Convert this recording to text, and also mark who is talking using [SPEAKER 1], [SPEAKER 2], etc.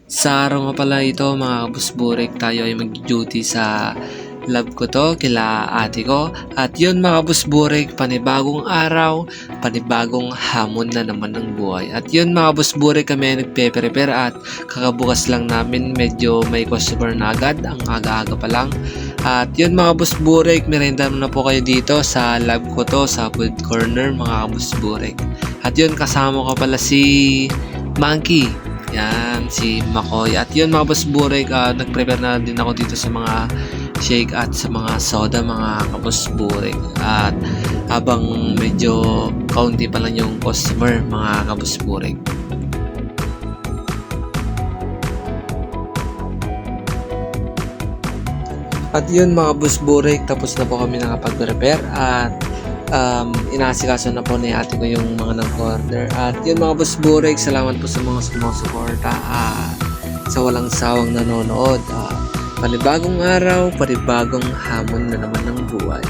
[SPEAKER 1] Sa araw nga pala ito mga kabusburek, tayo ay mag-duty sa lab ko to, kila ate ko. At yun mga kabusburek, panibagong araw, panibagong hamon na naman ng buhay. At yun mga kabusburek, kami ay nagpe-prepare at kakabukas lang namin, medyo may customer na agad, ang aga-aga pa lang. At yun mga kabusburek, merenda na po kayo dito sa lab ko to, sa food corner mga kabusburek. At yun kasama ko pala si Monkey. Yan, si Makoy. At yun mga boss burek, nag-prepare na din ako dito sa mga shake at sa mga soda mga kabos burek. At habang medyo kaunti pa lang yung customer mga kabos burek. At yun mga boss burek, tapos na po kami nakapag-prepare at inaasikaso na po ni ate ko yung mga nag-order. At yun mga boss burek, salamat po sa mga sumusuporta at sa walang sawang nanonood. Panibagong araw, panibagong hamon na naman ng buhay.